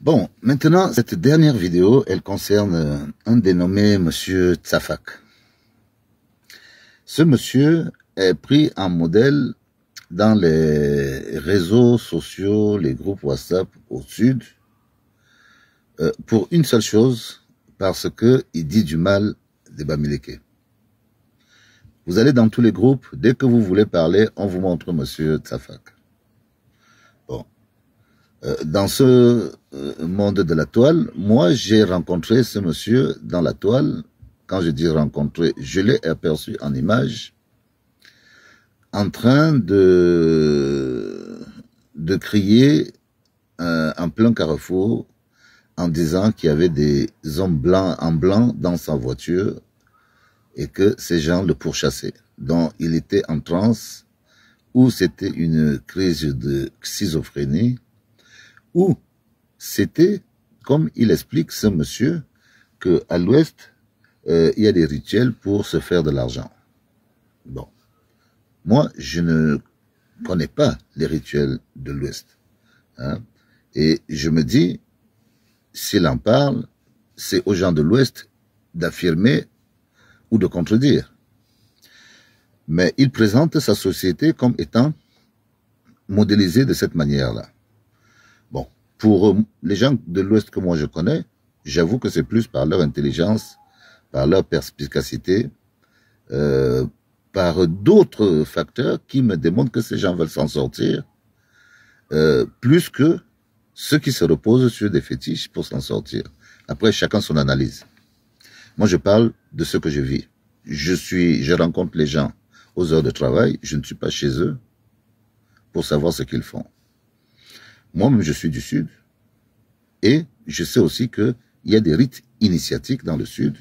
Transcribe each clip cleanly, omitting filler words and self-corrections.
Bon, maintenant, cette dernière vidéo, elle concerne un dénommé Monsieur Tsafak. Ce monsieur est pris en modèle dans les réseaux sociaux, les groupes WhatsApp au sud, pour une seule chose, parce qu'il dit du mal des Bamileke. Vous allez dans tous les groupes, dès que vous voulez parler, on vous montre Monsieur Tsafak. Bon. Dans ce monde de la toile, moi j'ai rencontré ce monsieur dans la toile. Quand je dis rencontré, je l'ai aperçu en image, en train de crier en plein carrefour, en disant qu'il y avait des hommes blancs en blanc dans sa voiture et que ces gens le pourchassaient. Donc il était en transe, ou c'était une crise de schizophrénie, ou c'était, comme il explique ce monsieur, qu'à l'ouest, il y a des rituels pour se faire de l'argent. Bon. Moi, je ne connais pas les rituels de l'ouest. Hein? Et je me dis, s'il en parle, c'est aux gens de l'ouest d'affirmer ou de contredire. Mais il présente sa société comme étant modélisée de cette manière-là. Bon, pour les gens de l'Ouest que moi je connais, j'avoue que c'est plus par leur intelligence, par leur perspicacité, par d'autres facteurs qui me démontrent que ces gens veulent s'en sortir, plus que ceux qui se reposent sur des fétiches pour s'en sortir. Après, chacun son analyse. Moi, je parle de ce que je vis. Je rencontre les gens aux heures de travail, je ne suis pas chez eux pour savoir ce qu'ils font. Moi-même, je suis du Sud, et je sais aussi qu'il y a des rites initiatiques dans le Sud,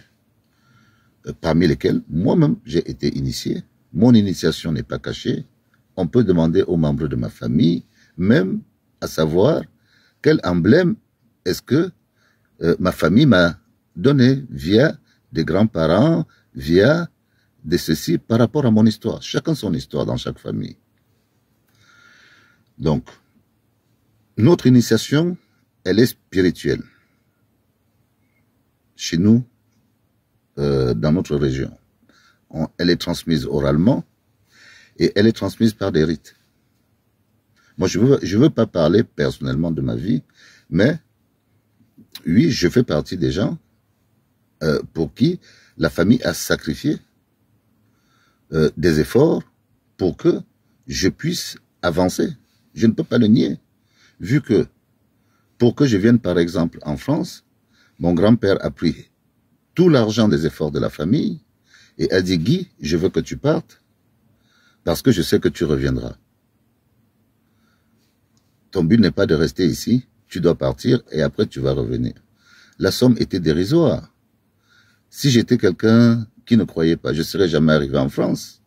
parmi lesquels moi-même j'ai été initié. Mon initiation n'est pas cachée. On peut demander aux membres de ma famille, même à savoir quel emblème est-ce que ma famille m'a donné via des grands-parents, via des ceci, par rapport à mon histoire. Chacun son histoire dans chaque famille. Donc, notre initiation, elle est spirituelle. Chez nous, dans notre région. Elle est transmise oralement et elle est transmise par des rites. Moi, je veux pas parler personnellement de ma vie, mais oui, je fais partie des gens pour qui la famille a sacrifié des efforts pour que je puisse avancer. Je ne peux pas le nier, vu que pour que je vienne par exemple en France, mon grand-père a pris tout l'argent des efforts de la famille et a dit « Guy, je veux que tu partes parce que je sais que tu reviendras. Ton but n'est pas de rester ici, tu dois partir et après tu vas revenir. » La somme était dérisoire. Si j'étais quelqu'un qui ne croyait pas, je ne serais jamais arrivé en France.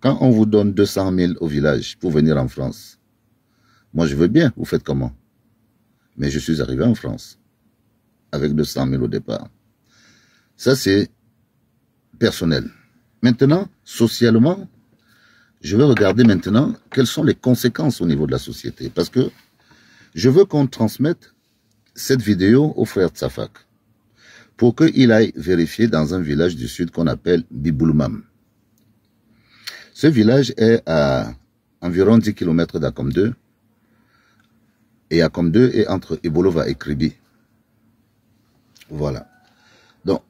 Quand on vous donne 200 000 au village pour venir en France, moi je veux bien, vous faites comment? Mais je suis arrivé en France avec 200 000 au départ. Ça, c'est personnel. Maintenant, socialement, je vais regarder maintenant quelles sont les conséquences au niveau de la société. Parce que je veux qu'on transmette cette vidéo au frère Tsafak pour qu'il aille vérifier dans un village du sud qu'on appelle Biboulmam. Ce village est à environ 10 km d'Akom 2. Et Akom 2 est entre Ebolova et Kribi. Voilà. Donc,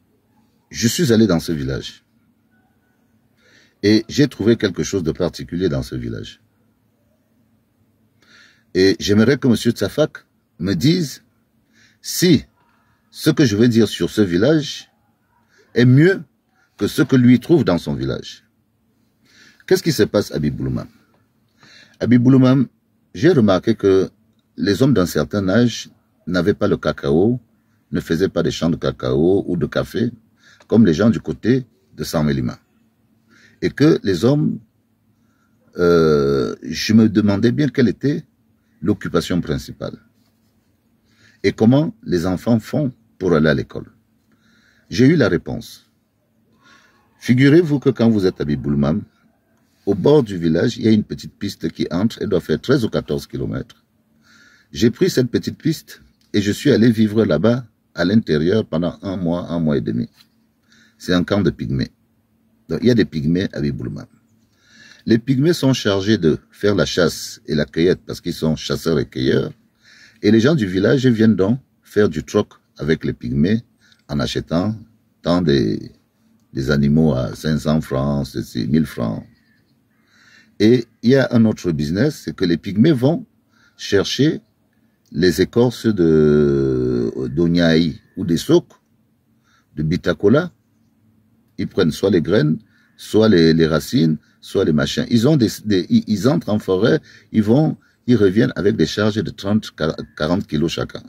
je suis allé dans ce village. Et j'ai trouvé quelque chose de particulier dans ce village. Et j'aimerais que M. Tsafak me dise si ce que je vais dire sur ce village est mieux que ce que lui trouve dans son village. Qu'est-ce qui se passe à Biboulmam? À Biboulmam, j'ai remarqué que les hommes d'un certain âge n'avaient pas le cacao, ne faisaient pas des champs de cacao ou de café, comme les gens du côté de Samelima. Et que les hommes, je me demandais bien quelle était l'occupation principale. Et comment les enfants font pour aller à l'école. J'ai eu la réponse. Figurez-vous que quand vous êtes à Biboulmam, au bord du village, il y a une petite piste qui entre et doit faire 13 ou 14 kilomètres. J'ai pris cette petite piste Et je suis allé vivre là-bas, à l'intérieur, pendant un mois et demi. C'est un camp de pygmées. Donc, il y a des pygmées à Biboulma. Les pygmées sont chargés de faire la chasse et la cueillette parce qu'ils sont chasseurs et cueilleurs. Et les gens du village viennent donc faire du troc avec les pygmées en achetant tant des animaux à 500 francs, 1000 francs. Et il y a un autre business, c'est que les pygmées vont chercher les écorces d'Onyai ou des socs, de Bitacola. Ils prennent soit les graines, soit les racines, soit les machins. Ils entrent en forêt, ils reviennent avec des charges de 30, 40 kilos chacun.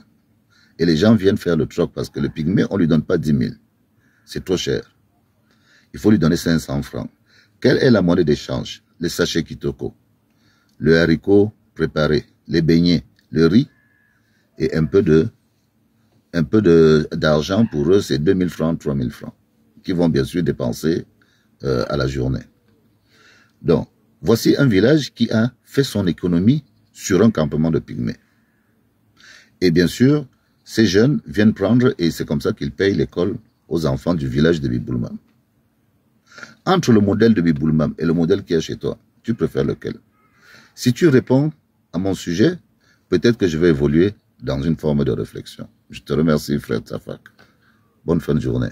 Et les gens viennent faire le troc parce que le pygmée, on lui donne pas 10 000. C'est trop cher. Il faut lui donner 500 francs. Quelle est la monnaie d'échange? Les sachets kitoko, le haricot préparé, les beignets, le riz et un peu d'argent pour eux, c'est 2000 francs, 3000 francs, qui vont bien sûr dépenser à la journée. Donc, voici un village qui a fait son économie sur un campement de pygmées. Et bien sûr, ces jeunes viennent prendre, et c'est comme ça qu'ils payent l'école aux enfants du village de Biboulmam. Entre le modèle de Biboulmam et le modèle qui est chez toi, tu préfères lequel? Si tu réponds à mon sujet, peut-être que je vais évoluer dans une forme de réflexion. Je te remercie, frère Tafak. Bonne fin de journée.